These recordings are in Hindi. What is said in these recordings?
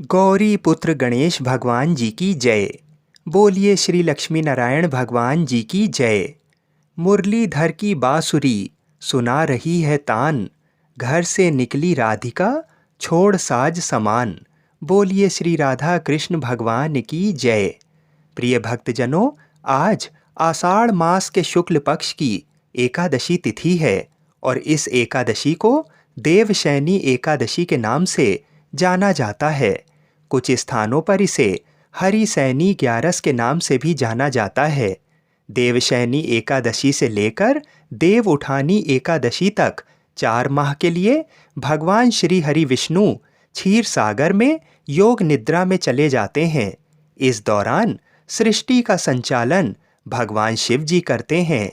गौरी पुत्र गणेश भगवान जी की जय। बोलिए श्री लक्ष्मी नारायण भगवान जी की जय। मुरलीधर की बांसुरी सुना रही है तान, घर से निकली राधिका छोड़ साज समान। बोलिए श्री राधा कृष्ण भगवान की जय। प्रिय भक्तजनों, आज आषाढ़ मास के शुक्ल पक्ष की एकादशी तिथि है और इस एकादशी को देवशयनी एकादशी के नाम से जाना जाता है। कुछ स्थानों पर इसे हरिशयनी ग्यारस के नाम से भी जाना जाता है। देवशयनी एकादशी से लेकर देव उठानी एकादशी तक 4 माह के लिए भगवान श्री हरि विष्णु क्षीर सागर में योग निद्रा में चले जाते हैं। इस दौरान सृष्टि का संचालन भगवान शिव जी करते हैं।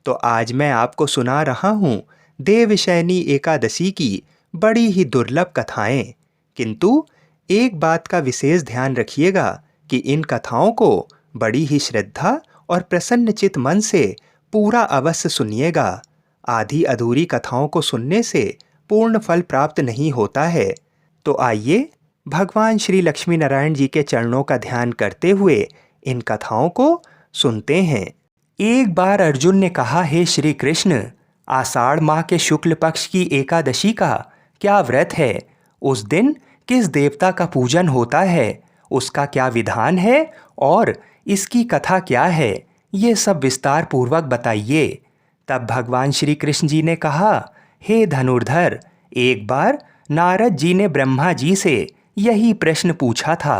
तो आज मैं आपको सुना रहा हूँ देवशयनी एकादशी की बड़ी ही दुर्लभ कथाएं। किंतु एक बात का विशेष ध्यान रखिएगा कि इन कथाओं को बड़ी ही श्रद्धा और प्रसन्नचित मन से पूरा अवश्य सुनिएगा। आधी अधूरी कथाओं को सुनने से पूर्ण फल प्राप्त नहीं होता है। तो आइए भगवान श्री लक्ष्मी नारायण जी के चरणों का ध्यान करते हुए इन कथाओं को सुनते हैं। एक बार अर्जुन ने कहा, हे श्री कृष्ण, आषाढ़ माह के शुक्ल पक्ष की एकादशी का क्या व्रत है? उस दिन किस देवता का पूजन होता है? उसका क्या विधान है और इसकी कथा क्या है? ये सब विस्तार पूर्वक बताइए। तब भगवान श्री कृष्ण जी ने कहा, हे धनुर्धर, एक बार नारद जी ने ब्रह्मा जी से यही प्रश्न पूछा था।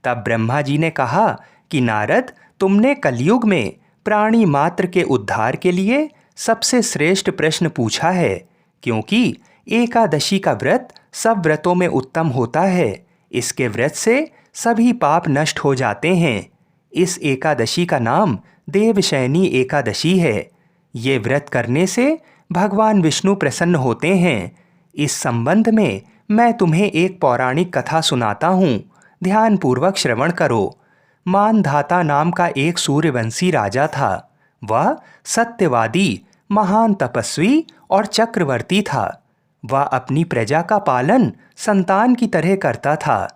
तब ब्रह्मा जी ने कहा कि नारद, तुमने कलयुग में प्राणी मात्र के उद्धार के लिए सबसे श्रेष्ठ प्रश्न पूछा है, क्योंकि एकादशी का व्रत सब व्रतों में उत्तम होता है। इसके व्रत से सभी पाप नष्ट हो जाते हैं। इस एकादशी का नाम देवशयनी एकादशी है। ये व्रत करने से भगवान विष्णु प्रसन्न होते हैं। इस संबंध में मैं तुम्हें एक पौराणिक कथा सुनाता हूँ। ध्यानपूर्वक श्रवण करो। मानधाता नाम का एक सूर्यवंशी राजा था। वह सत्यवादी, महान तपस्वी और चक्रवर्ती था। वह अपनी प्रजा का पालन संतान की तरह करता था।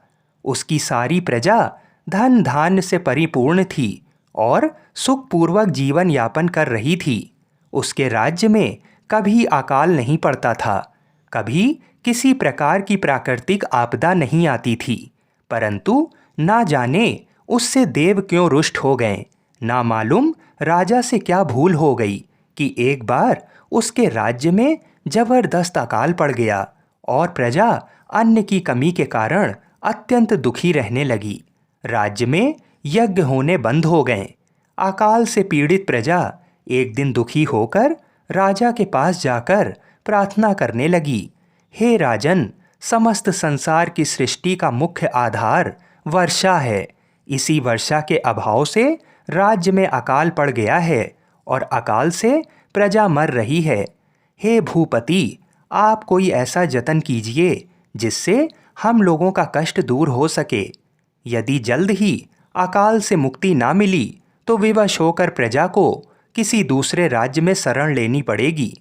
उसकी सारी प्रजा धन धान्य से परिपूर्ण थी और सुखपूर्वक जीवन यापन कर रही थी। उसके राज्य में कभी अकाल नहीं पड़ता था, कभी किसी प्रकार की प्राकृतिक आपदा नहीं आती थी। परंतु ना जाने उससे देव क्यों रुष्ट हो गए। ना मालूम राजा से क्या भूल हो गई कि एक बार उसके राज्य में जबरदस्त अकाल पड़ गया और प्रजा अन्न की कमी के कारण अत्यंत दुखी रहने लगी। राज्य में यज्ञ होने बंद हो गए। अकाल से पीड़ित प्रजा एक दिन दुखी होकर राजा के पास जाकर प्रार्थना करने लगी, हे राजन, समस्त संसार की सृष्टि का मुख्य आधार वर्षा है। इसी वर्षा के अभाव से राज्य में अकाल पड़ गया है और अकाल से प्रजा मर रही है। हे भूपति, आप कोई ऐसा जतन कीजिए जिससे हम लोगों का कष्ट दूर हो सके। यदि जल्द ही अकाल से मुक्ति ना मिली तो विवश होकर प्रजा को किसी दूसरे राज्य में शरण लेनी पड़ेगी।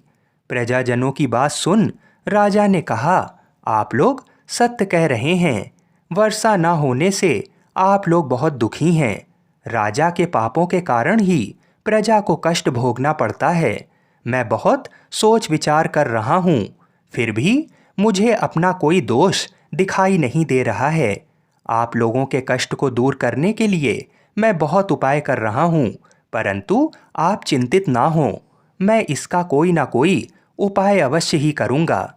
प्रजाजनों की बात सुन राजा ने कहा, आप लोग सत्य कह रहे हैं। वर्षा ना होने से आप लोग बहुत दुखी हैं। राजा के पापों के कारण ही प्रजा को कष्ट भोगना पड़ता है। मैं बहुत सोच विचार कर रहा हूँ, फिर भी मुझे अपना कोई दोष दिखाई नहीं दे रहा है। आप लोगों के कष्ट को दूर करने के लिए मैं बहुत उपाय कर रहा हूँ, परंतु आप चिंतित ना हो, मैं इसका कोई ना कोई उपाय अवश्य ही करूँगा।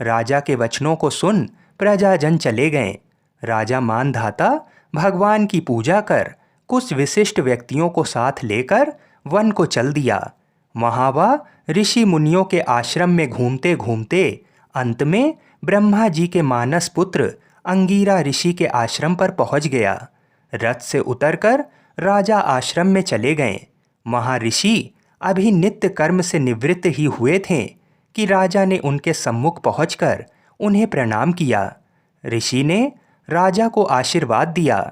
राजा के वचनों को सुन प्रजाजन चले गए। राजा मानधाता भगवान की पूजा कर कुछ विशिष्ट व्यक्तियों को साथ लेकर वन को चल दिया। वहाँ वह ऋषि मुनियों के आश्रम में घूमते घूमते अंत में ब्रह्मा जी के मानस पुत्र अंगीरा ऋषि के आश्रम पर पहुँच गया। रथ से उतरकर राजा आश्रम में चले गए। वहाँ ऋषि अभी नित्य कर्म से निवृत्त ही हुए थे कि राजा ने उनके सम्मुख पहुंचकर उन्हें प्रणाम किया। ऋषि ने राजा को आशीर्वाद दिया,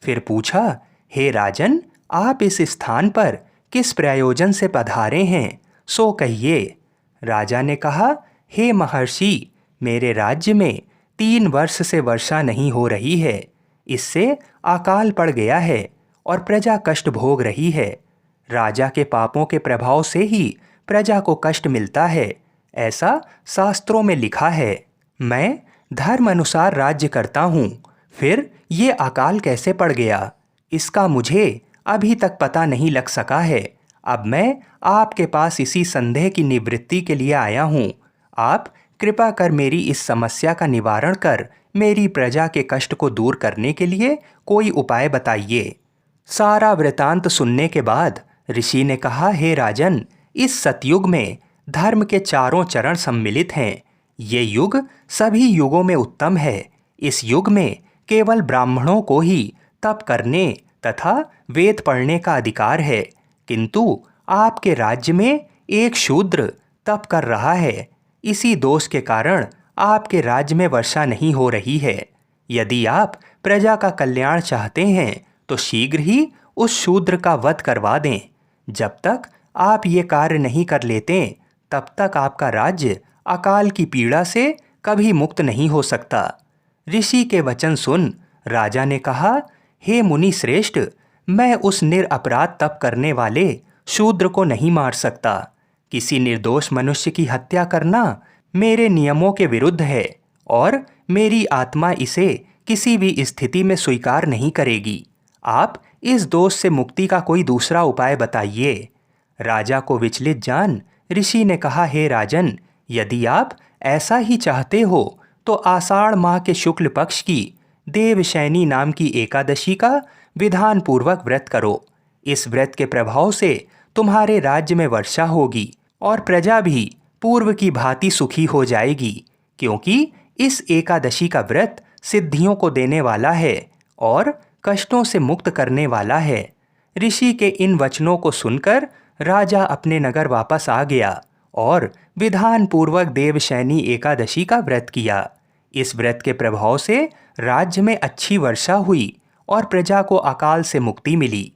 फिर पूछा, हे राजन, आप इस स्थान पर किस प्रयोजन से पधारे हैं, सो कहिए। राजा ने कहा, हे महर्षि, मेरे राज्य में 3 वर्ष से वर्षा नहीं हो रही है। इससे अकाल पड़ गया है और प्रजा कष्ट भोग रही है। राजा के पापों के प्रभाव से ही प्रजा को कष्ट मिलता है, ऐसा शास्त्रों में लिखा है। मैं धर्म अनुसार राज्य करता हूँ, फिर ये अकाल कैसे पड़ गया, इसका मुझे अभी तक पता नहीं लग सका है। अब मैं आपके पास इसी संदेह की निवृत्ति के लिए आया हूँ। आप कृपा कर मेरी इस समस्या का निवारण कर मेरी प्रजा के कष्ट को दूर करने के लिए कोई उपाय बताइए। सारा वृतांत सुनने के बाद ऋषि ने कहा, हे राजन, इस सतयुग में धर्म के चारों चरण सम्मिलित हैं। ये युग सभी युगों में उत्तम है। इस युग में केवल ब्राह्मणों को ही तप करने तथा वेद पढ़ने का अधिकार है, किंतु आपके राज्य में एक शूद्र तप कर रहा है। इसी दोष के कारण आपके राज्य में वर्षा नहीं हो रही है। यदि आप प्रजा का कल्याण चाहते हैं तो शीघ्र ही उस शूद्र का वध करवा दें। जब तक आप ये कार्य नहीं कर लेते तब तक आपका राज्य अकाल की पीड़ा से कभी मुक्त नहीं हो सकता। ऋषि के वचन सुन राजा ने कहा, हे मुनि श्रेष्ठ, मैं उस निरपराध तप करने वाले शूद्र को नहीं मार सकता। किसी निर्दोष मनुष्य की हत्या करना मेरे नियमों के विरुद्ध है और मेरी आत्मा इसे किसी भी स्थिति में स्वीकार नहीं करेगी। आप इस दोष से मुक्ति का कोई दूसरा उपाय बताइए। राजा को विचलित जान ऋषि ने कहा, हे राजन, यदि आप ऐसा ही चाहते हो तो आषाढ़ माह के शुक्ल पक्ष की देवशैनी नाम की एकादशी का विधान पूर्वक व्रत करो। इस व्रत के प्रभाव से तुम्हारे राज्य में वर्षा होगी और प्रजा भी पूर्व की भांति सुखी हो जाएगी, क्योंकि इस एकादशी का व्रत सिद्धियों को देने वाला है और कष्टों से मुक्त करने वाला है। ऋषि के इन वचनों को सुनकर राजा अपने नगर वापस आ गया और विधान पूर्वक देवशैनी एकादशी का व्रत किया। इस व्रत के प्रभाव से राज्य में अच्छी वर्षा हुई और प्रजा को अकाल से मुक्ति मिली।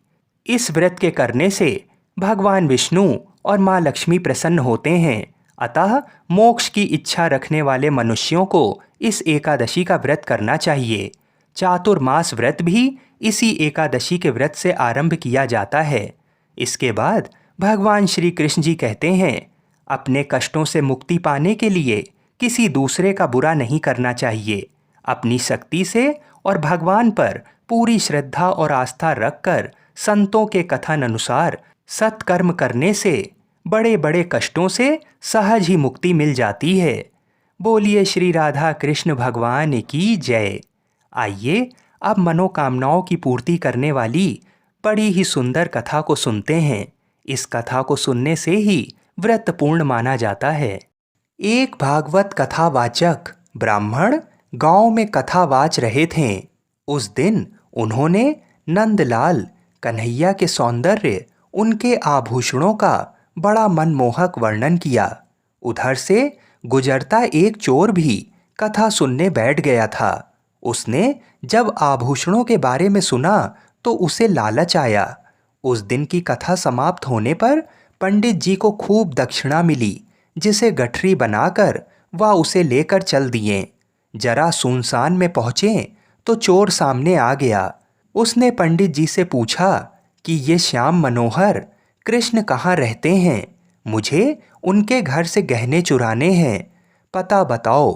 इस व्रत के करने से भगवान विष्णु और माँ लक्ष्मी प्रसन्न होते हैं। अतः मोक्ष की इच्छा रखने वाले मनुष्यों को इस एकादशी का व्रत करना चाहिए। चातुर्मास व्रत भी इसी एकादशी के व्रत से आरंभ किया जाता है। इसके बाद भगवान श्री कृष्ण जी कहते हैं, अपने कष्टों से मुक्ति पाने के लिए किसी दूसरे का बुरा नहीं करना चाहिए। अपनी शक्ति से और भगवान पर पूरी श्रद्धा और आस्था रखकर संतों के कथन अनुसार सत्कर्म करने से बड़े बड़े कष्टों से सहज ही मुक्ति मिल जाती है। बोलिए श्री राधा कृष्ण भगवान की जय। आइए अब मनोकामनाओं की पूर्ति करने वाली बड़ी ही सुंदर कथा को सुनते हैं। इस कथा को सुनने से ही व्रत पूर्ण माना जाता है। एक भागवत कथावाचक ब्राह्मण गांव में कथावाच रहे थे। उस दिन उन्होंने नंदलाल कन्हैया के सौंदर्य, उनके आभूषणों का बड़ा मनमोहक वर्णन किया। उधर से गुजरता एक चोर भी कथा सुनने बैठ गया था। उसने जब आभूषणों के बारे में सुना तो उसे लालच आया। उस दिन की कथा समाप्त होने पर पंडित जी को खूब दक्षिणा मिली, जिसे गठरी बनाकर वह उसे लेकर चल दिए। जरा सुनसान में पहुँचे तो चोर सामने आ गया। उसने पंडित जी से पूछा कि ये श्याम मनोहर कृष्ण कहाँ रहते हैं? मुझे उनके घर से गहने चुराने हैं, पता बताओ।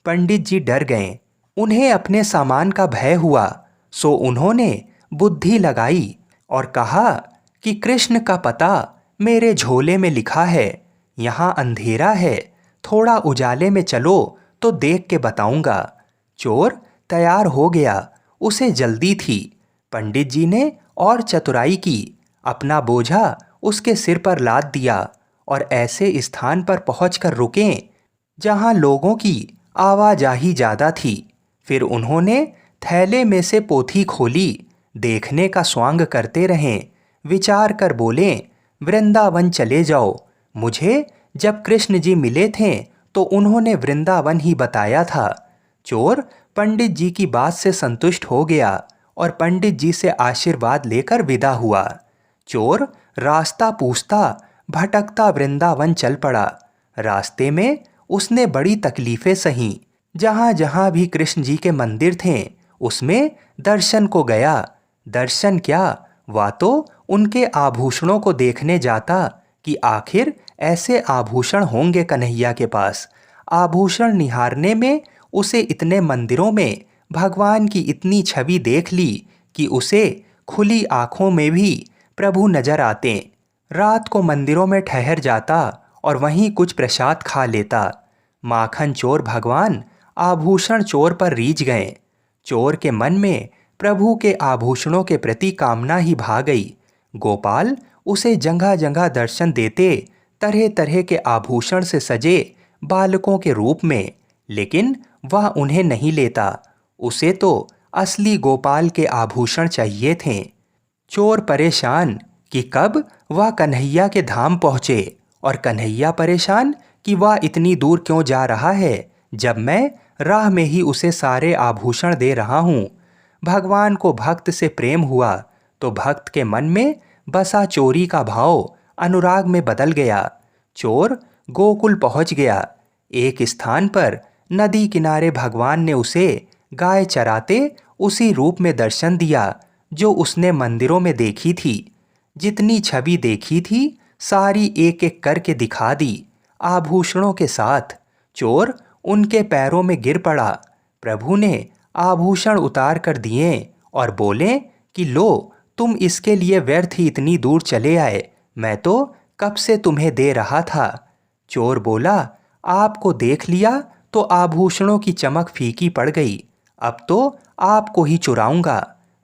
पंडित जी डर गए। उन्हें अपने सामान का भय हुआ, सो उन्होंने बुद्धि लगाई और कहा कि कृष्ण का पता मेरे झोले में लिखा है। यहाँ अंधेरा है, थोड़ा उजाले में चलो तो देख के बताऊंगा। चोर तैयार हो गया, उसे जल्दी थी। पंडित जी ने और चतुराई की, अपना बोझा उसके सिर पर लाद दिया और ऐसे स्थान पर पहुंचकर रुके जहां लोगों की आवाजाही ज़्यादा थी। फिर उन्होंने थैले में से पोथी खोली, देखने का स्वांग करते रहें। विचार कर बोले, वृंदावन चले जाओ। मुझे जब कृष्ण जी मिले थे तो उन्होंने वृंदावन ही बताया था। चोर पंडित जी की बात से संतुष्ट हो गया और पंडित जी से आशीर्वाद लेकर विदा हुआ। चोर रास्ता पूछता भटकता वृंदावन चल पड़ा। रास्ते में उसने बड़ी तकलीफें सहीं। जहाँ जहाँ भी कृष्ण जी के मंदिर थे उसमें दर्शन को गया। दर्शन क्या, वह तो उनके आभूषणों को देखने जाता कि आखिर ऐसे आभूषण होंगे कन्हैया के पास। आभूषण निहारने में उसे इतने मंदिरों में भगवान की इतनी छवि देख ली कि उसे खुली आंखों में भी प्रभु नजर आते। रात को मंदिरों में ठहर जाता और वहीं कुछ प्रसाद खा लेता। माखन चोर भगवान आभूषण चोर पर रीझ गए। चोर के मन में प्रभु के आभूषणों के प्रति कामना ही भा गई। गोपाल उसे जगह जगह दर्शन देते, तरह तरह के आभूषण से सजे बालकों के रूप में, लेकिन वह उन्हें नहीं लेता। उसे तो असली गोपाल के आभूषण चाहिए थे। चोर परेशान कि कब वह कन्हैया के धाम पहुँचे, और कन्हैया परेशान कि वह इतनी दूर क्यों जा रहा है जब मैं राह में ही उसे सारे आभूषण दे रहा हूँ। भगवान को भक्त से प्रेम हुआ तो भक्त के मन में बसा चोरी का भाव अनुराग में बदल गया। चोर गोकुल पहुंच गया। एक स्थान पर नदी किनारे भगवान ने उसे गाय चराते उसी रूप में दर्शन दिया जो उसने मंदिरों में देखी थी। जितनी छवि देखी थी सारी एक एक करके दिखा दी, आभूषणों के साथ। चोर उनके पैरों में गिर पड़ा। प्रभु ने आभूषण उतार कर दिए और बोले कि लो, तुम इसके लिए व्यर्थ ही इतनी दूर चले आए, मैं तो कब से तुम्हें दे रहा था। चोर बोला, आपको देख लिया तो आभूषणों की चमक फीकी पड़ गई, अब तो आपको ही चुराऊंगा।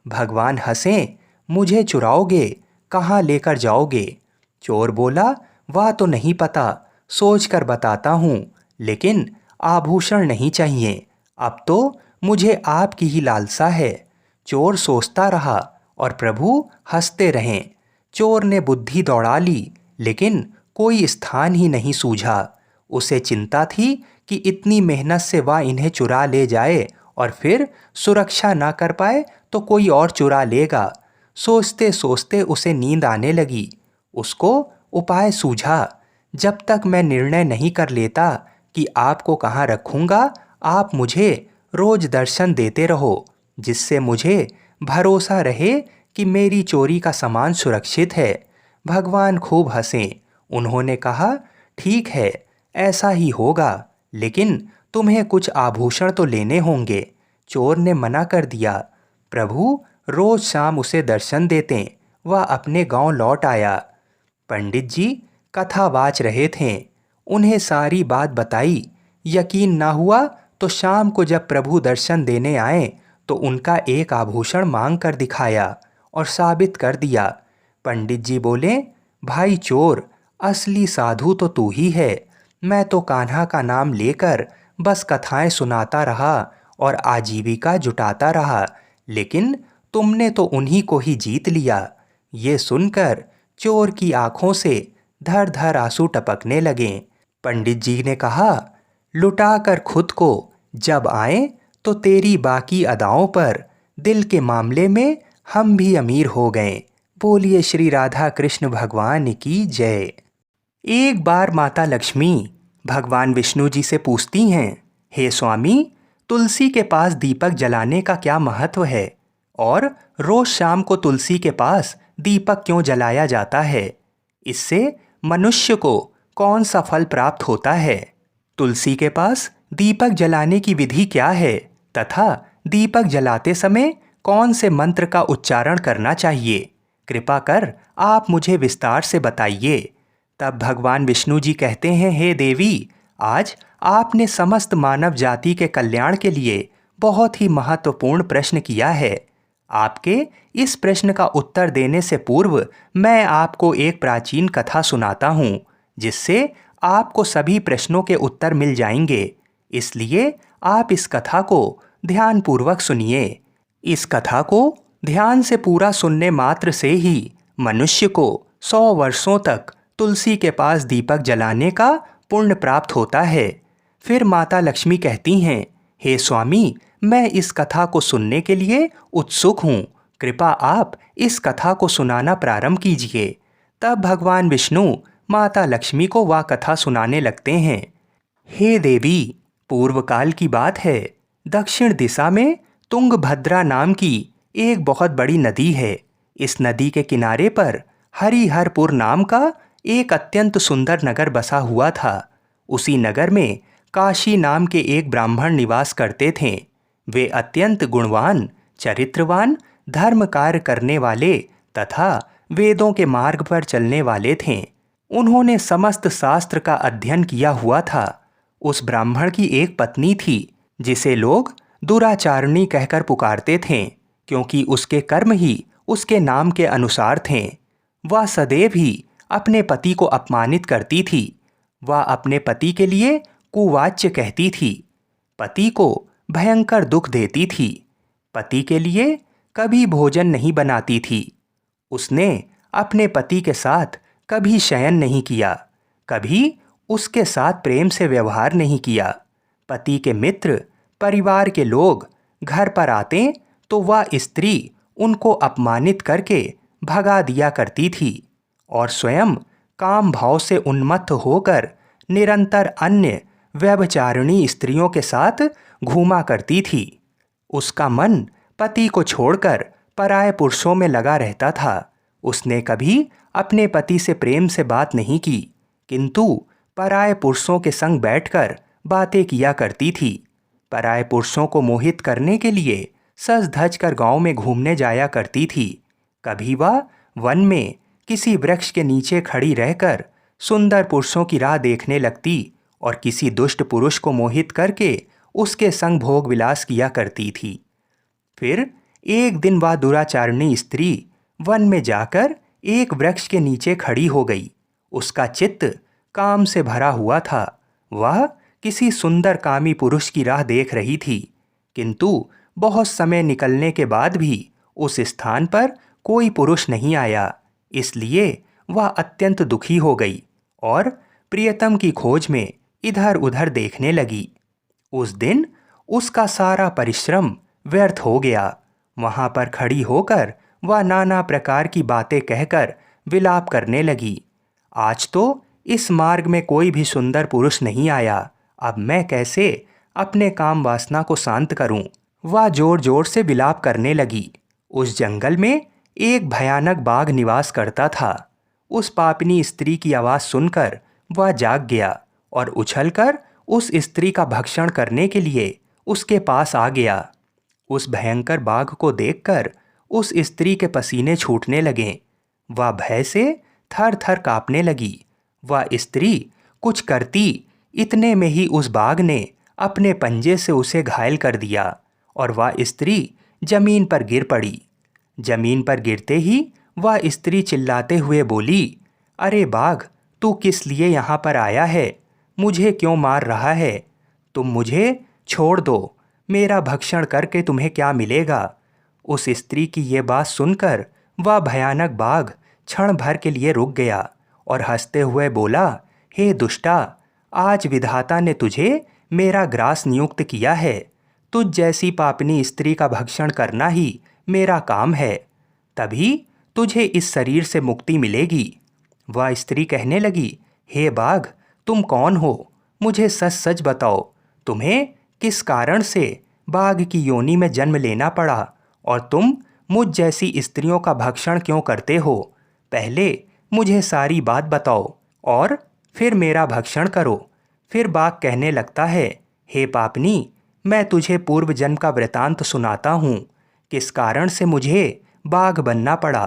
भगवान हंसे, मुझे चुराओगे, कहाँ लेकर जाओगे। चोर बोला, वह तो नहीं पता, सोच कर बताता हूँ, लेकिन आभूषण नहीं चाहिए, अब तो मुझे आपकी ही लालसा है। चोर सोचता रहा और प्रभु हंसते रहें। चोर ने बुद्धि दौड़ा ली, लेकिन कोई स्थान ही नहीं सूझा। उसे चिंता थी कि इतनी मेहनत से वह इन्हें चुरा ले जाए और फिर सुरक्षा ना कर पाए तो कोई और चुरा लेगा। सोचते सोचते उसे नींद आने लगी। उसको उपाय सूझा, जब तक मैं निर्णय नहीं कर लेता कि आपको कहाँ रखूँगा, आप मुझे रोज दर्शन देते रहो, जिससे मुझे भरोसा रहे कि मेरी चोरी का सामान सुरक्षित है। भगवान खूब हंसे। उन्होंने कहा, ठीक है, ऐसा ही होगा, लेकिन तुम्हें कुछ आभूषण तो लेने होंगे। चोर ने मना कर दिया। प्रभु रोज शाम उसे दर्शन देते। वह अपने गांव लौट आया। पंडित जी कथा वाच रहे थे। उन्हें सारी बात बताई। यकीन ना हुआ तो शाम को जब प्रभु दर्शन देने आए तो उनका एक आभूषण मांग कर दिखाया और साबित कर दिया। पंडित जी बोले, भाई चोर, असली साधु तो तू ही है। मैं तो कान्हा का नाम लेकर बस कथाएं सुनाता रहा और आजीविका जुटाता रहा, लेकिन तुमने तो उन्हीं को ही जीत लिया। ये सुनकर चोर की आंखों से धर धर आंसू टपकने लगे। पंडित जी ने कहा, लुटा कर खुद को जब आए तो तेरी बाकी अदाओं पर दिल के मामले में हम भी अमीर हो गए। बोलिए श्री राधा कृष्ण भगवान की जय। एक बार माता लक्ष्मी भगवान विष्णु जी से पूछती हैं, हे स्वामी, तुलसी के पास दीपक जलाने का क्या महत्व है और रोज शाम को तुलसी के पास दीपक क्यों जलाया जाता है? इससे मनुष्य को कौन सा फल प्राप्त होता है? तुलसी के पास दीपक जलाने की विधि क्या है तथा दीपक जलाते समय कौन से मंत्र का उच्चारण करना चाहिए? कृपा कर आप मुझे विस्तार से बताइए। तब भगवान विष्णु जी कहते हैं, हे देवी, आज आपने समस्त मानव जाति के कल्याण के लिए बहुत ही महत्वपूर्ण प्रश्न किया है। आपके इस प्रश्न का उत्तर देने से पूर्व मैं आपको एक प्राचीन कथा सुनाता हूँ, जिससे आपको सभी प्रश्नों के उत्तर मिल जाएंगे। इसलिए आप इस कथा को ध्यानपूर्वक सुनिए। इस कथा को ध्यान से पूरा सुनने मात्र से ही मनुष्य को 100 वर्षों तक तुलसी के पास दीपक जलाने का पुण्य प्राप्त होता है। फिर माता लक्ष्मी कहती हैं, हे स्वामी, मैं इस कथा को सुनने के लिए उत्सुक हूँ। कृपा आप इस कथा को सुनाना प्रारंभ कीजिए। तब भगवान विष्णु माता लक्ष्मी को वह कथा सुनाने लगते हैं। हे देवी, पूर्व काल की बात है। दक्षिण दिशा में तुंगभद्रा नाम की एक बहुत बड़ी नदी है। इस नदी के किनारे पर हरिहरपुर नाम का एक अत्यंत सुंदर नगर बसा हुआ था। उसी नगर में काशी नाम के एक ब्राह्मण निवास करते थे। वे अत्यंत गुणवान, चरित्रवान, धर्म कार्य करने वाले तथा वेदों के मार्ग पर चलने वाले थे। उन्होंने समस्त शास्त्र का अध्ययन किया हुआ था। उस ब्राह्मण की एक पत्नी थी जिसे लोग दुराचारणी कहकर पुकारते थे, क्योंकि उसके कर्म ही उसके नाम के अनुसार थे। वह सदैव ही अपने पति को अपमानित करती थी। वह अपने पति के लिए कुवाच्य कहती थी, पति को भयंकर दुख देती थी, पति के लिए कभी भोजन नहीं बनाती थी। उसने अपने पति के साथ कभी शयन नहीं किया, कभी उसके साथ प्रेम से व्यवहार नहीं किया। पति के मित्र, परिवार के लोग घर पर आते तो वह स्त्री उनको अपमानित करके भगा दिया करती थी और स्वयं काम भाव से उन्मत्त होकर निरंतर अन्य व्यभिचारिणी स्त्रियों के साथ घूमा करती थी। उसका मन पति को छोड़कर पराये पुरुषों में लगा रहता था। उसने कभी अपने पति से प्रेम से बात नहीं की, किंतु पराये पुरुषों के संग बैठकर बातें किया करती थी। पराये पुरुषों को मोहित करने के लिए सज धज कर गाँव में घूमने जाया करती थी। कभी वह वन में किसी वृक्ष के नीचे खड़ी रहकर सुंदर पुरुषों की राह देखने लगती और किसी दुष्ट पुरुष को मोहित करके उसके संग भोग विलास किया करती थी। फिर एक दिन वह दुराचारिणी स्त्री वन में जाकर एक वृक्ष के नीचे खड़ी हो गई। उसका चित्त काम से भरा हुआ था। वह किसी सुंदर कामी पुरुष की राह देख रही थी, किंतु बहुत समय निकलने के बाद भी उस स्थान पर कोई पुरुष नहीं आया। इसलिए वह अत्यंत दुखी हो गई और प्रियतम की खोज में इधर उधर देखने लगी। उस दिन उसका सारा परिश्रम व्यर्थ हो गया। वहां पर खड़ी होकर वह नाना प्रकार की बातें कहकर विलाप करने लगी। आज तो इस मार्ग में कोई भी सुंदर पुरुष नहीं आया, अब मैं कैसे अपने काम वासना को शांत करूं? वह जोर जोर से विलाप करने लगी। उस जंगल में एक भयानक बाघ निवास करता था। उस पापिनी स्त्री की आवाज़ सुनकर वह जाग गया और उछलकर उस स्त्री का भक्षण करने के लिए उसके पास आ गया। उस भयंकर बाघ को देखकर उस स्त्री के पसीने छूटने लगे। वह भय से थर थर कांपने लगी। वह स्त्री कुछ करती, इतने में ही उस बाघ ने अपने पंजे से उसे घायल कर दिया और वह स्त्री जमीन पर गिर पड़ी। जमीन पर गिरते ही वह स्त्री चिल्लाते हुए बोली, अरे बाघ, तू किस लिए यहाँ पर आया है? मुझे क्यों मार रहा है? तुम मुझे छोड़ दो, मेरा भक्षण करके तुम्हें क्या मिलेगा? उस स्त्री की ये बात सुनकर वह भयानक बाघ क्षण भर के लिए रुक गया और हंसते हुए बोला, हे दुष्टा, आज विधाता ने तुझे मेरा ग्रास नियुक्त किया है। तुझ जैसी पापनी स्त्री का भक्षण करना ही मेरा काम है, तभी तुझे इस शरीर से मुक्ति मिलेगी। वह स्त्री कहने लगी, हे बाघ, तुम कौन हो? मुझे सच सच बताओ, तुम्हें किस कारण से बाघ की योनि में जन्म लेना पड़ा और तुम मुझ जैसी स्त्रियों का भक्षण क्यों करते हो? पहले मुझे सारी बात बताओ और फिर मेरा भक्षण करो। फिर बाघ कहने लगता है, हे पापनी, मैं तुझे पूर्व जन्म का वृतांत सुनाता हूँ, किस कारण से मुझे बाघ बनना पड़ा।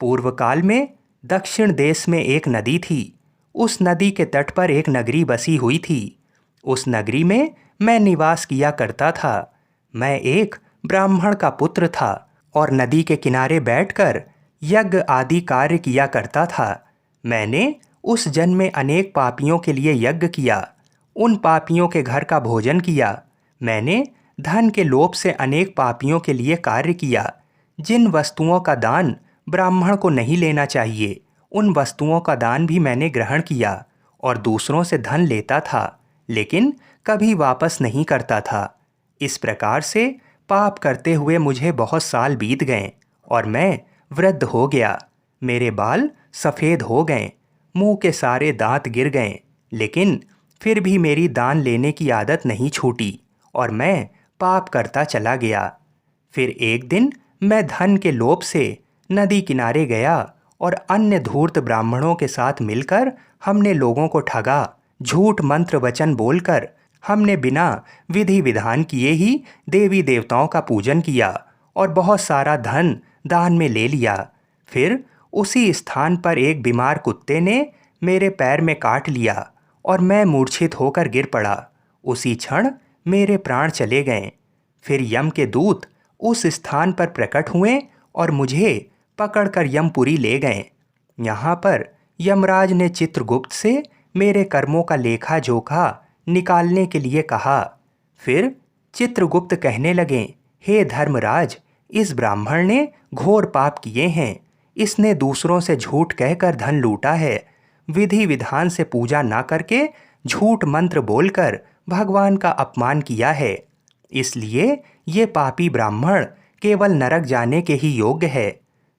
पूर्व काल में दक्षिण देश में एक नदी थी। उस नदी के तट पर एक नगरी बसी हुई थी। उस नगरी में मैं निवास किया करता था। मैं एक ब्राह्मण का पुत्र था और नदी के किनारे बैठकर यज्ञ आदि कार्य किया करता था। मैंने उस जन्म में अनेक पापियों के लिए यज्ञ किया, उन पापियों के घर का भोजन किया। मैंने धन के लोभ से अनेक पापियों के लिए कार्य किया। जिन वस्तुओं का दान ब्राह्मण को नहीं लेना चाहिए, उन वस्तुओं का दान भी मैंने ग्रहण किया और दूसरों से धन लेता था, लेकिन कभी वापस नहीं करता था। इस प्रकार से पाप करते हुए मुझे बहुत साल बीत गए और मैं वृद्ध हो गया। मेरे बाल सफ़ेद हो गए, मुंह के सारे दांत गिर गए, लेकिन फिर भी मेरी दान लेने की आदत नहीं छूटी और मैं पाप करता चला गया। फिर एक दिन मैं धन के लोभ से नदी किनारे गया और अन्य धूर्त ब्राह्मणों के साथ मिलकर हमने लोगों को ठगा। झूठ मंत्र वचन बोलकर हमने बिना विधि विधान किए ही देवी देवताओं का पूजन किया और बहुत सारा धन दान में ले लिया। फिर उसी स्थान पर एक बीमार कुत्ते ने मेरे पैर में काट लिया और मैं मूर्छित होकर गिर पड़ा। उसी क्षण मेरे प्राण चले गए। फिर यम के दूत उस स्थान पर प्रकट हुए और मुझे पकड़कर यमपुरी ले गए। यहाँ पर यमराज ने चित्रगुप्त से मेरे कर्मों का लेखा जोखा निकालने के लिए कहा। फिर चित्रगुप्त कहने लगे, हे धर्मराज, इस ब्राह्मण ने घोर पाप किए हैं। इसने दूसरों से झूठ कहकर धन लूटा है। विधि विधान से पूजा ना करके झूठ मंत्र बोलकर भगवान का अपमान किया है। इसलिए ये पापी ब्राह्मण केवल नरक जाने के ही योग्य है।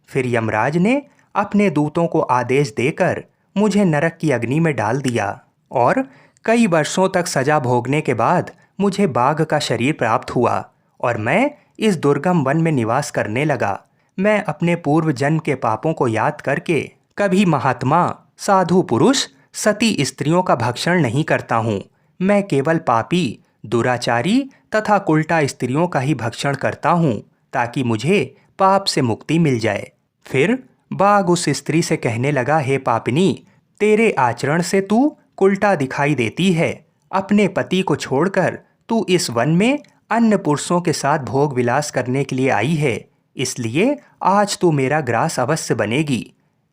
फिर यमराज ने अपने दूतों को आदेश देकर मुझे नरक की अग्नि में डाल दिया और कई वर्षों तक सजा भोगने के बाद मुझे बाघ का शरीर प्राप्त हुआ और मैं इस दुर्गम वन में निवास करने लगा। मैं अपने पूर्व जन्म के पापों को याद करके कभी महात्मा, साधु पुरुष, सती स्त्रियों का भक्षण नहीं करता हूँ। मैं केवल पापी, दुराचारी तथा उल्टा स्त्रियों का ही भक्षण करता हूँ ताकि मुझे पाप से मुक्ति मिल जाए। फिर बाघ उस स्त्री से कहने लगा, हे पापिनी, तेरे आचरण से तू उल्टा दिखाई देती है। अपने पति को छोड़कर तू इस वन में अन्य पुरुषों के साथ भोग विलास करने के लिए आई है, इसलिए आज तू मेरा ग्रास अवश्य बनेगी।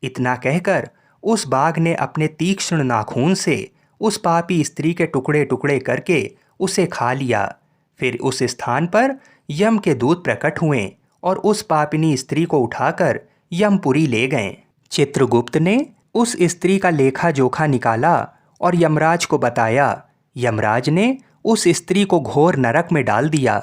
इतना कहकर उस बाघ ने अपने तीक्ष्ण नाखून से उस पापी स्त्री के टुकड़े टुकड़े करके उसे खा लिया। फिर उस स्थान पर यम के दूत प्रकट हुए और उस पापिनी स्त्री को उठाकर यमपुरी ले गए। चित्रगुप्त ने उस स्त्री का लेखा जोखा निकाला और यमराज को बताया। यमराज ने उस स्त्री को घोर नरक में डाल दिया।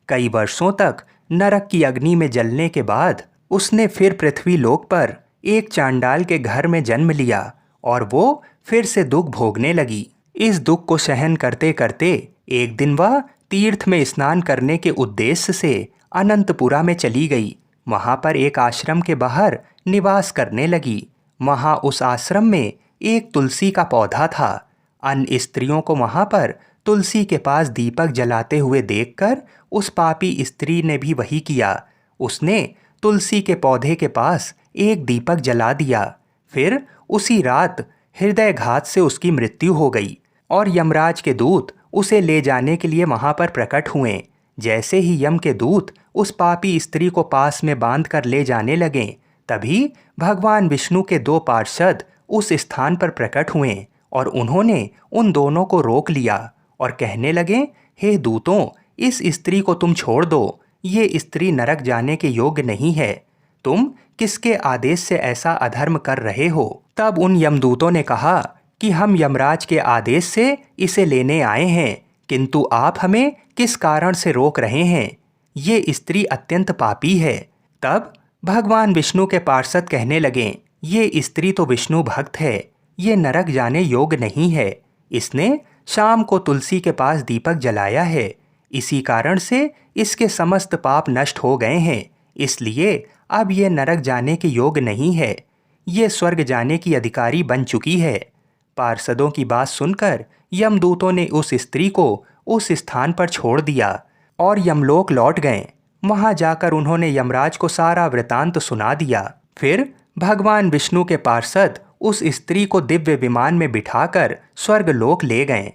कई वर्षों तक नरक की अग्नि में जलने के बाद उसने फिर पृथ्वी लोक पर एक चांडाल के घर में जन्म लिया और वो फिर से दुख भोगने लगी। इस दुख को सहन करते करते एक दिन वह तीर्थ में स्नान करने के उद्देश्य से अनंतपुरा में चली गई। वहां पर एक आश्रम के बाहर निवास करने लगी। वहां उस आश्रम में एक तुलसी का पौधा था। अन्य स्त्रियों को वहां पर तुलसी के पास दीपक जलाते हुए देखकर उस पापी स्त्री ने भी वही किया। उसने तुलसी के पौधे के पास एक दीपक जला दिया। फिर उसी रात हृदयघात से उसकी मृत्यु हो गई और यमराज के दूत उसे ले जाने के लिए वहां पर प्रकट हुए। जैसे ही यम के दूत उस पापी स्त्री को पास में बांध कर ले जाने लगे, तभी भगवान विष्णु के दो पार्षद उस स्थान पर प्रकट हुए और उन्होंने उन दोनों को रोक लिया और कहने लगे, हे दूतों, इस स्त्री को तुम छोड़ दो। ये स्त्री नरक जाने के योग्य नहीं है। तुम किसके आदेश से ऐसा अधर्म कर रहे हो? तब उन यमदूतों ने कहा कि हम यमराज के आदेश से इसे लेने आए हैं, किंतु आप हमें किस कारण से रोक रहे हैं? ये स्त्री अत्यंत पापी है। तब भगवान विष्णु के पार्षद कहने लगे, ये स्त्री तो विष्णु भक्त है, ये नरक जाने योग्य नहीं है। इसने शाम को तुलसी के पास दीपक जलाया है, इसी कारण से इसके समस्त पाप नष्ट हो गए हैं, इसलिए अब ये नरक जाने के योग्य नहीं है। ये स्वर्ग जाने की अधिकारी बन चुकी है। पार्षदों की बात सुनकर यमदूतों ने उस स्त्री को उस स्थान पर छोड़ दिया और यमलोक लौट गए। वहां जाकर उन्होंने यमराज को सारा वृतांत सुना दिया। फिर भगवान विष्णु के पार्षद उस स्त्री को दिव्य विमान में बिठाकर स्वर्गलोक ले गए।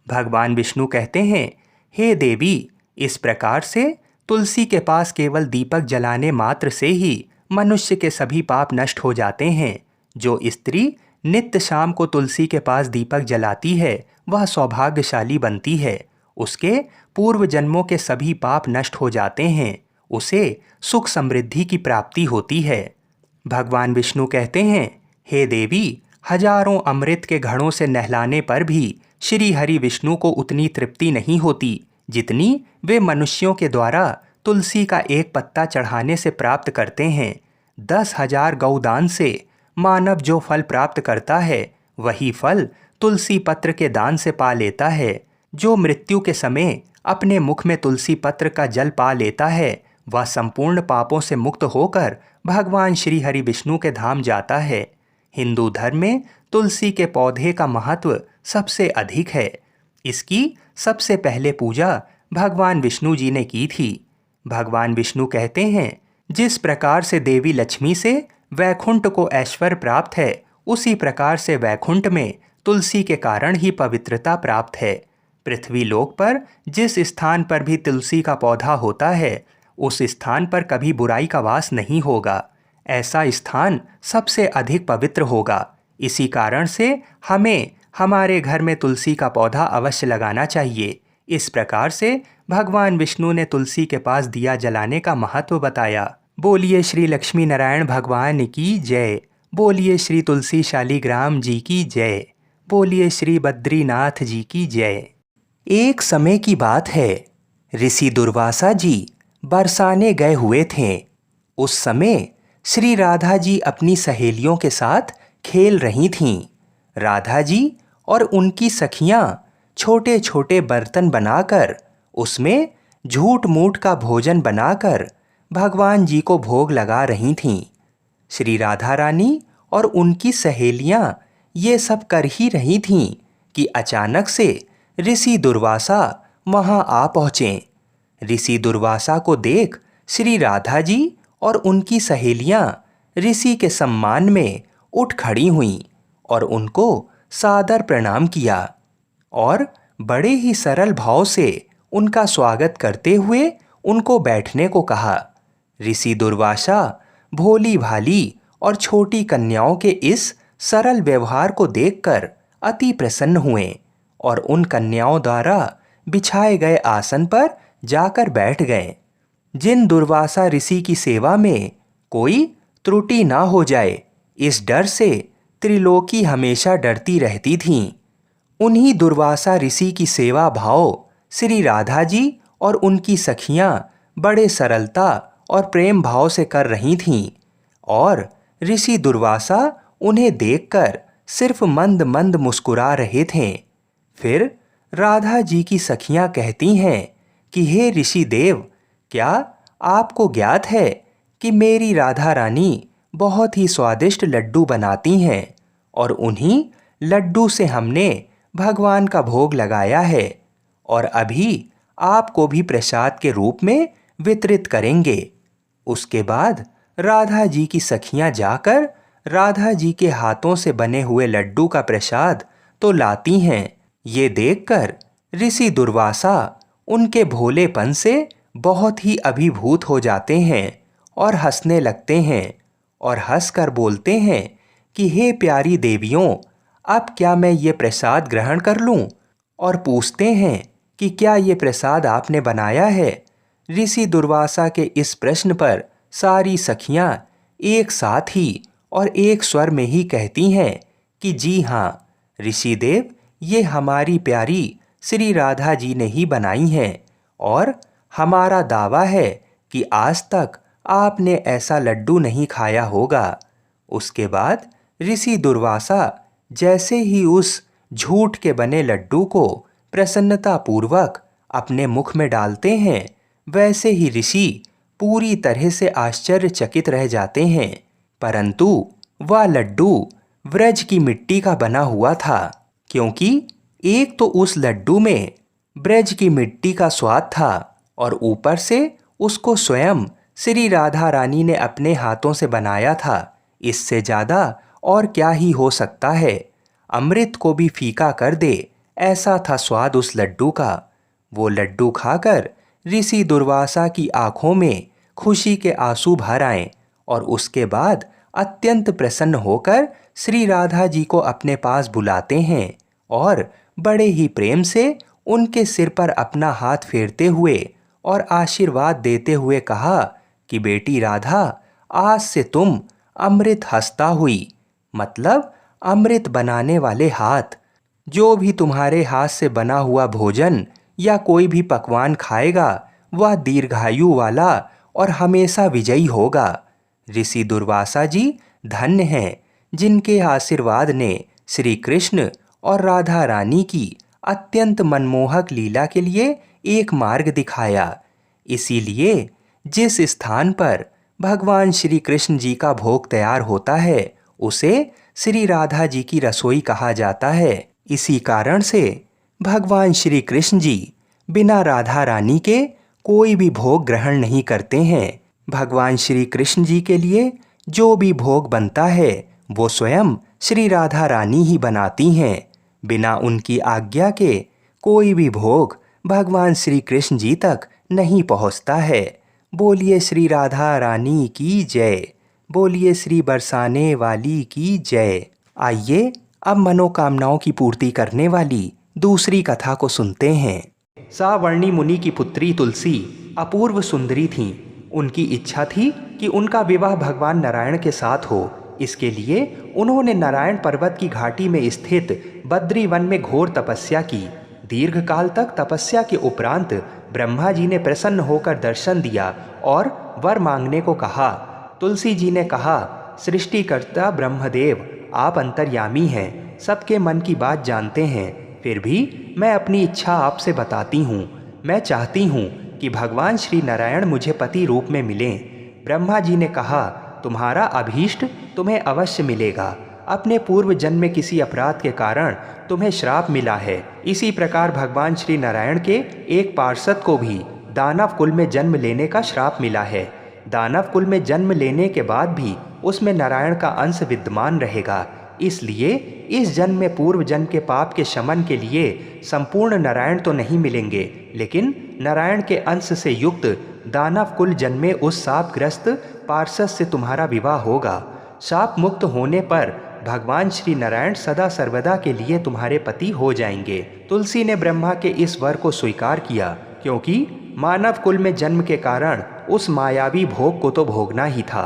भगवान विष्णु कहते हैं, हे देवी, इस प्रकार से तुलसी के पास केवल दीपक जलाने मात्र से ही मनुष्य के सभी पाप नष्ट हो जाते हैं। जो स्त्री नित्य शाम को तुलसी के पास दीपक जलाती है वह सौभाग्यशाली बनती है। उसके पूर्व जन्मों के सभी पाप नष्ट हो जाते हैं। उसे सुख समृद्धि की प्राप्ति होती है। भगवान विष्णु कहते हैं, हे देवी, हजारों अमृत के घड़ों से नहलाने पर भी श्री हरि विष्णु को उतनी तृप्ति नहीं होती जितनी वे मनुष्यों के द्वारा तुलसी का एक पत्ता चढ़ाने से प्राप्त करते हैं। 10,000 गौदान से मानव जो फल प्राप्त करता है वही फल तुलसी पत्र के दान से पा लेता है। जो मृत्यु के समय अपने मुख में तुलसी पत्र का जल पा लेता है वह संपूर्ण पापों से मुक्त होकर भगवान श्री हरि विष्णु के धाम जाता है। हिंदू धर्म में तुलसी के पौधे का महत्व सबसे अधिक है। इसकी सबसे पहले पूजा भगवान विष्णु जी ने की थी। भगवान विष्णु कहते हैं, जिस प्रकार से देवी लक्ष्मी से वैकुंठ को ऐश्वर्य प्राप्त है, उसी प्रकार से वैकुंठ में तुलसी के कारण ही पवित्रता प्राप्त है। पृथ्वी लोक पर जिस स्थान पर भी तुलसी का पौधा होता है, उस स्थान पर कभी बुराई का वास नहीं होगा। ऐसा स्थान सबसे अधिक पवित्र होगा। इसी कारण से हमें हमारे घर में तुलसी का पौधा अवश्य लगाना चाहिए। इस प्रकार से भगवान विष्णु ने तुलसी के पास दिया जलाने का महत्व बताया। बोलिए श्री लक्ष्मी नारायण भगवान की जय। बोलिए श्री तुलसी शालीग्राम जी की जय। बोलिए श्री बद्रीनाथ जी की जय। एक समय की बात है, ऋषि दुर्वासा जी बरसाने गए हुए थे। उस समय श्री राधा जी अपनी सहेलियों के साथ खेल रही थीं। राधा जी और उनकी सखियां छोटे छोटे बर्तन बनाकर उसमें झूठ मूठ का भोजन बनाकर भगवान जी को भोग लगा रही थीं। श्री राधा रानी और उनकी सहेलियां ये सब कर ही रही थीं कि अचानक से ऋषि दुर्वासा वहां आ पहुँचे। ऋषि दुर्वासा को देख श्री राधा जी और उनकी सहेलियां ऋषि के सम्मान में उठ खड़ी हुईं और उनको सादर प्रणाम किया और बड़े ही सरल भाव से उनका स्वागत करते हुए उनको बैठने को कहा। ऋषि दुर्वासा भोली भाली और छोटी कन्याओं के इस सरल व्यवहार को देखकर अति प्रसन्न हुए और उन कन्याओं द्वारा बिछाए गए आसन पर जाकर बैठ गए। जिन दुर्वासा ऋषि की सेवा में कोई त्रुटि ना हो जाए, इस डर से त्रिलोकी हमेशा डरती रहती थीं। उन्हीं दुर्वासा ऋषि की सेवा भाव श्री राधा जी और उनकी सखियां बड़े सरलता और प्रेम भाव से कर रही थीं और ऋषि दुर्वासा उन्हें देखकर सिर्फ मंद मंद मुस्कुरा रहे थे। फिर राधा जी की सखियां कहती हैं कि हे ऋषि देव, क्या आपको ज्ञात है कि मेरी राधा रानी बहुत ही स्वादिष्ट लड्डू बनाती हैं और उन्हीं लड्डू से हमने भगवान का भोग लगाया है और अभी आपको भी प्रसाद के रूप में वितरित करेंगे। उसके बाद राधा जी की सखियां जाकर राधा जी के हाथों से बने हुए लड्डू का प्रसाद तो लाती हैं। ये देखकर ऋषि दुर्वासा उनके भोलेपन से बहुत ही अभिभूत हो जाते हैं और हंसने लगते हैं और हंसकर बोलते हैं कि हे प्यारी देवियों, अब क्या मैं ये प्रसाद ग्रहण कर लूं? और पूछते हैं कि क्या ये प्रसाद आपने बनाया है? ऋषि दुर्वासा के इस प्रश्न पर सारी सखियां एक साथ ही और एक स्वर में ही कहती हैं कि जी हाँ ऋषि देव, ये हमारी प्यारी श्री राधा जी ने ही बनाई हैं और हमारा दावा है कि आज तक आपने ऐसा लड्डू नहीं खाया होगा। उसके बाद ऋषि दुर्वासा जैसे ही उस झूठ के बने लड्डू को प्रसन्नतापूर्वक अपने मुख में डालते हैं, वैसे ही ऋषि पूरी तरह से आश्चर्यचकित रह जाते हैं। परंतु वह लड्डू व्रज की मिट्टी का बना हुआ था, क्योंकि एक तो उस लड्डू में ब्रज की मिट्टी का स्वाद था और ऊपर से उसको स्वयं श्री राधा रानी ने अपने हाथों से बनाया था। इससे ज़्यादा और क्या ही हो सकता है। अमृत को भी फीका कर दे, ऐसा था स्वाद उस लड्डू का। वो लड्डू खाकर ऋषि दुर्वासा की आंखों में खुशी के आंसू भर आए और उसके बाद अत्यंत प्रसन्न होकर श्री राधा जी को अपने पास बुलाते हैं और बड़े ही प्रेम से उनके सिर पर अपना हाथ फेरते हुए और आशीर्वाद देते हुए कहा कि बेटी राधा, आज से तुम अमृत हस्ता हुई, मतलब अमृत बनाने वाले हाथ। जो भी तुम्हारे हाथ से बना हुआ भोजन या कोई भी पकवान खाएगा, वह दीर्घायु वाला और हमेशा विजयी होगा। ऋषि दुर्वासा जी धन्य हैं, जिनके आशीर्वाद ने श्री कृष्ण और राधा रानी की अत्यंत मनमोहक लीला के लिए एक मार्ग दिखाया। इसीलिए जिस स्थान पर भगवान श्री कृष्ण जी का भोग तैयार होता है उसे श्री राधा जी की रसोई कहा जाता है। इसी कारण से भगवान श्री कृष्ण जी बिना राधा रानी के कोई भी भोग ग्रहण नहीं करते हैं। भगवान श्री कृष्ण जी के लिए जो भी भोग बनता है वो स्वयं श्री राधा रानी ही बनाती हैं। बिना उनकी आज्ञा के कोई भी भोग भगवान श्री कृष्ण जी तक नहीं पहुंचता है। बोलिए श्री राधा रानी की जय। बोलिए श्री बरसाने वाली की जय। आइए अब मनोकामनाओं की पूर्ति करने वाली दूसरी कथा को सुनते हैं। सावर्णी मुनि की पुत्री तुलसी अपूर्व सुंदरी थीं। उनकी इच्छा थी कि उनका विवाह भगवान नारायण के साथ हो। इसके लिए उन्होंने नारायण पर्वत की घाटी में स्थित बद्री वन में घोर तपस्या की। दीर्घ काल तक तपस्या के उपरांत ब्रह्मा जी ने प्रसन्न होकर दर्शन दिया और वर मांगने को कहा। तुलसी जी ने कहा, सृष्टिकर्ता ब्रह्मदेव, आप अंतर्यामी हैं, सबके मन की बात जानते हैं। फिर भी मैं अपनी इच्छा आपसे बताती हूँ। मैं चाहती हूँ कि भगवान श्री नारायण मुझे पति रूप में मिलें। ब्रह्मा जी ने कहा, तुम्हारा अभीष्ट तुम्हें अवश्य मिलेगा। अपने पूर्व जन्म में किसी अपराध के कारण तुम्हें श्राप मिला है। इसी प्रकार भगवान श्री नारायण के एक पार्षद को भी दानव कुल में जन्म लेने का श्राप मिला है। दानव कुल में जन्म लेने के बाद भी उसमें नारायण का अंश विद्यमान रहेगा। इसलिए इस जन्म में पूर्व जन्म के पाप के शमन के लिए संपूर्ण नारायण तो नहीं मिलेंगे, लेकिन नारायण के अंश से युक्त दानव कुल जन्म में उस शापग्रस्त पार्षद से तुम्हारा विवाह होगा। शाप मुक्त होने पर भगवान श्री नारायण सदा सर्वदा के लिए तुम्हारे पति हो जाएंगे। तुलसी ने ब्रह्मा के इस वर को स्वीकार किया, क्योंकि मानव कुल में जन्म के कारण उस मायावी भोग को तो भोगना ही था।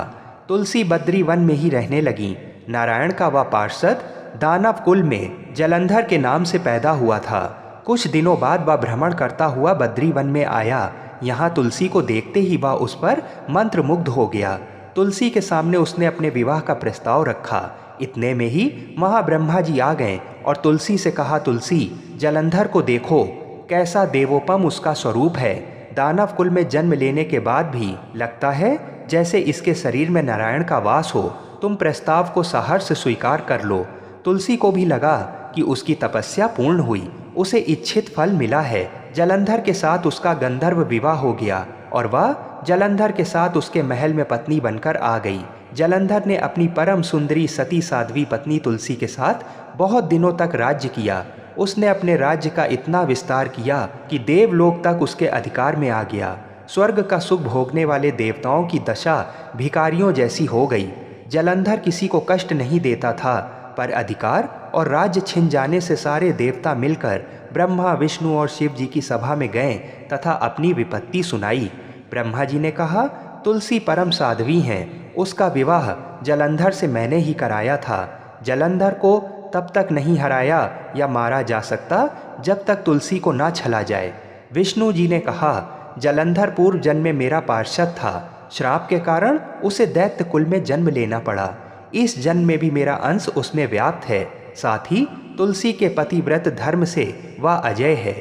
तुलसी बद्री वन में ही रहने लगी। नारायण का वह पार्षद दानव कुल में जलंधर के नाम से पैदा हुआ था। कुछ दिनों बाद वह भ्रमण करता हुआ बद्री वन में आया। यहाँ तुलसी को देखते ही वह उस पर मंत्रमुग्ध हो गया। तुलसी के सामने उसने अपने विवाह का प्रस्ताव रखा। इतने में ही महाब्रह्मा जी आ गए और तुलसी से कहा, तुलसी, जलंधर को देखो, कैसा देवोपम उसका स्वरूप है। दानव कुल में जन्म लेने के बाद भी लगता है जैसे इसके शरीर में नारायण का वास हो। तुम प्रस्ताव को सहर्ष स्वीकार कर लो। तुलसी को भी लगा कि उसकी तपस्या पूर्ण हुई, उसे इच्छित फल मिला है। जलंधर के साथ उसका गंधर्व विवाह हो गया और वह जलंधर के साथ उसके महल में पत्नी बनकर आ गई। जलंधर ने अपनी परम सुंदरी सती साध्वी पत्नी तुलसी के साथ बहुत दिनों तक राज्य किया। उसने अपने राज्य का इतना विस्तार किया कि देवलोक तक उसके अधिकार में आ गया। स्वर्ग का सुख भोगने वाले देवताओं की दशा भिखारियों जैसी हो गई। जलंधर किसी को कष्ट नहीं देता था, पर अधिकार और राज्य छिन जाने से सारे देवता मिलकर ब्रह्मा, विष्णु और शिव जी की सभा में गए तथा अपनी विपत्ति सुनाई। ब्रह्मा जी ने कहा, तुलसी परम साध्वी हैं, उसका विवाह जलंधर से मैंने ही कराया था। जलंधर को तब तक नहीं हराया या मारा जा सकता जब तक तुलसी को ना छला जाए। विष्णु जी ने कहा, जलंधर पूर्व जन्म में मेरा पार्षद था। श्राप के कारण उसे दैत्य कुल में जन्म लेना पड़ा। इस जन्म में भी मेरा अंश उसमें व्याप्त है। साथ ही तुलसी के पतिव्रत धर्म से वह अजय है।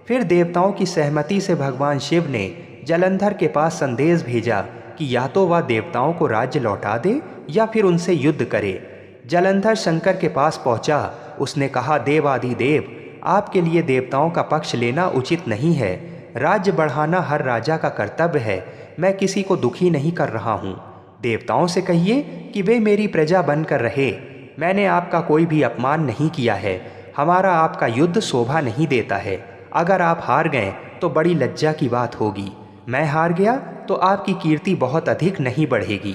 फिर देवताओं की सहमति से भगवान शिव ने जलंधर के पास संदेश भेजा कि या तो वह देवताओं को राज्य लौटा दे या फिर उनसे युद्ध करे। जलंधर शंकर के पास पहुंचा। उसने कहा, देवाधिदेव, आपके लिए देवताओं का पक्ष लेना उचित नहीं है। राज्य बढ़ाना हर राजा का कर्तव्य है। मैं किसी को दुखी नहीं कर रहा हूँ। देवताओं से कहिए कि वे मेरी प्रजा बनकर रहे। मैंने आपका कोई भी अपमान नहीं किया है। हमारा आपका युद्ध शोभा नहीं देता है। अगर आप हार गए तो बड़ी लज्जा की बात होगी। मैं हार गया तो आपकी कीर्ति बहुत अधिक नहीं बढ़ेगी।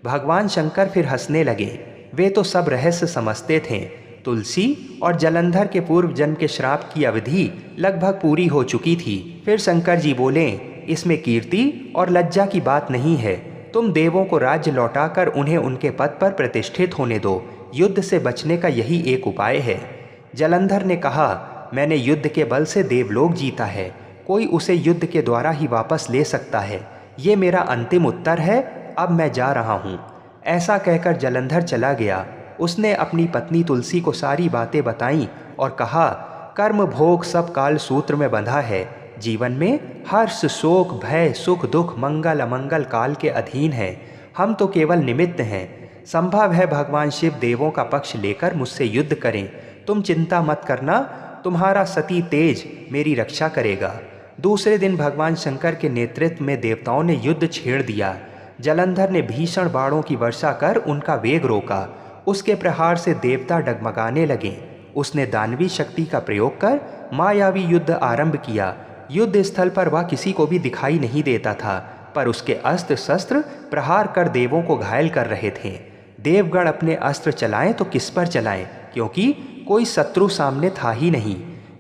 भगवान शंकर फिर हंसने लगे। वे तो सब रहस्य समझते थे। तुलसी और जलंधर के पूर्व जन्म के श्राप की अवधि लगभग पूरी हो चुकी थी। फिर शंकर जी बोले, इसमें कीर्ति और लज्जा की बात नहीं है। तुम देवों को राज्य लौटाकर उन्हें उनके पद पर प्रतिष्ठित होने दो। युद्ध से बचने का यही एक उपाय है। जलंधर ने कहा, मैंने युद्ध के बल से देवलोक जीता है। कोई उसे युद्ध के द्वारा ही वापस ले सकता है। ये मेरा अंतिम उत्तर है। अब मैं जा रहा हूँ। ऐसा कहकर जलंधर चला गया। उसने अपनी पत्नी तुलसी को सारी बातें बताईं और कहा, कर्म भोग सब काल सूत्र में बंधा है। जीवन में हर्ष शोक भय सुख दुख मंगल अमंगल काल के अधीन है। हम तो केवल निमित्त हैं। संभव है भगवान शिव देवों का पक्ष लेकर मुझसे युद्ध करें। तुम चिंता मत करना, तुम्हारा सती तेज मेरी रक्षा करेगा। दूसरे दिन भगवान शंकर के नेतृत्व में देवताओं ने युद्ध छेड़ दिया। जलंधर ने भीषण बाणों की वर्षा कर उनका वेग रोका। उसके प्रहार से देवता डगमगाने लगे। उसने दानवी शक्ति का प्रयोग कर मायावी युद्ध आरंभ किया। युद्ध स्थल पर वह किसी को भी दिखाई नहीं देता था, पर उसके अस्त्र शस्त्र प्रहार कर देवों को घायल कर रहे थे। देवगण अपने अस्त्र चलाएं तो किस पर चलाएं, क्योंकि कोई शत्रु सामने था ही नहीं।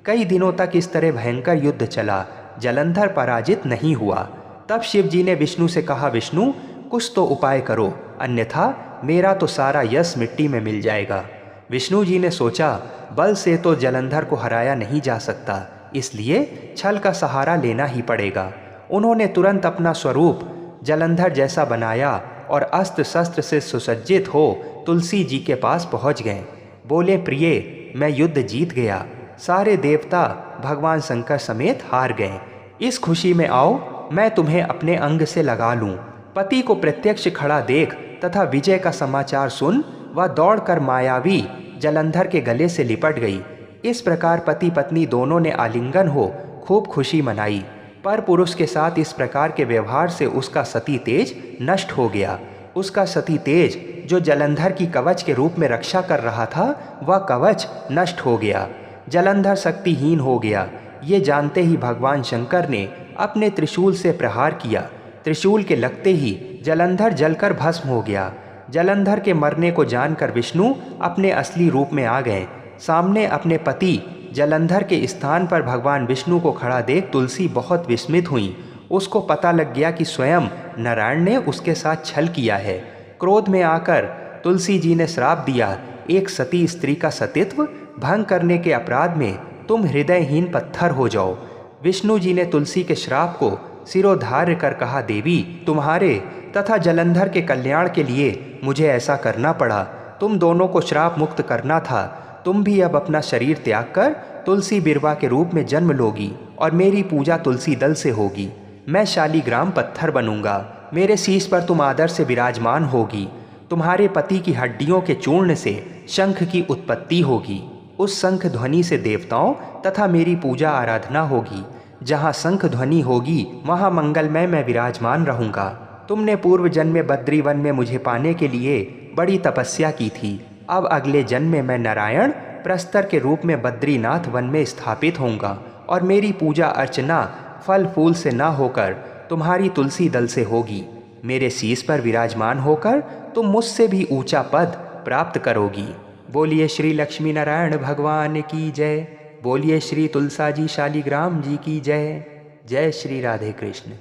कई दिनों तक इस तरह भयंकर युद्ध चला। जलंधर पराजित नहीं हुआ। तब शिव जी ने विष्णु से कहा, विष्णु कुछ तो उपाय करो, अन्यथा मेरा तो सारा यश मिट्टी में मिल जाएगा। विष्णु जी ने सोचा, बल से तो जलंधर को हराया नहीं जा सकता, इसलिए छल का सहारा लेना ही पड़ेगा। उन्होंने तुरंत अपना स्वरूप जलंधर जैसा बनाया और अस्त्र शस्त्र से सुसज्जित हो तुलसी जी के पास पहुंच गए। बोले, प्रिय मैं युद्ध जीत गया। सारे देवता भगवान शंकर समेत हार गए। इस खुशी में आओ, मैं तुम्हें अपने अंग से लगा लूं। पति को प्रत्यक्ष खड़ा देख तथा विजय का समाचार सुन वह दौड़कर मायावी जलंधर के गले से लिपट गई। इस प्रकार पति पत्नी दोनों ने आलिंगन हो खूब खुशी मनाई। पर पुरुष के साथ इस प्रकार के व्यवहार से उसका सती तेज नष्ट हो गया। उसका सती तेज जो जलंधर की कवच के रूप में रक्षा कर रहा था, वह कवच नष्ट हो गया। जलंधर शक्तिहीन हो गया। ये जानते ही भगवान शंकर ने अपने त्रिशूल से प्रहार किया। त्रिशूल के लगते ही जलंधर जलकर भस्म हो गया। जलंधर के मरने को जानकर विष्णु अपने असली रूप में आ गए। सामने अपने पति जलंधर के स्थान पर भगवान विष्णु को खड़ा देख तुलसी बहुत विस्मित हुई। उसको पता लग गया कि स्वयं नारायण ने उसके साथ छल किया है। क्रोध में आकर तुलसी जी ने श्राप दिया, एक सती स्त्री का सतीत्व भंग करने के अपराध में तुम हृदयहीन पत्थर हो जाओ। विष्णु जी ने तुलसी के श्राप को सिरोधार्य कर कहा, देवी तुम्हारे तथा जलंधर के कल्याण के लिए मुझे ऐसा करना पड़ा। तुम दोनों को श्राप मुक्त करना था। तुम भी अब अपना शरीर त्याग कर तुलसी बिरवा के रूप में जन्म लोगी और मेरी पूजा तुलसी दल से होगी। मैं शालीग्राम पत्थर बनूंगा। मेरे शीश पर तुम आदर से विराजमान होगी। तुम्हारे पति की हड्डियों के चूर्ण से शंख की उत्पत्ति होगी। उस शंख ध्वनि से देवताओं तथा मेरी पूजा आराधना होगी। जहाँ शंख ध्वनि होगी वहाँ मंगलमय मैं विराजमान रहूँगा। तुमने पूर्व जन्म में बद्रीवन में मुझे पाने के लिए बड़ी तपस्या की थी। अब अगले जन्म में मैं नारायण प्रस्तर के रूप में बद्रीनाथ वन में स्थापित होऊंगा और मेरी पूजा अर्चना फल फूल से न होकर तुम्हारी तुलसी दल से होगी। मेरे शीश पर विराजमान होकर तुम मुझसे भी ऊंचा पद प्राप्त करोगी। बोलिए श्री लक्ष्मी नारायण भगवान की जय। बोलिए श्री तुलसाजी शालीग्राम जी की जय। जय श्री राधे कृष्ण।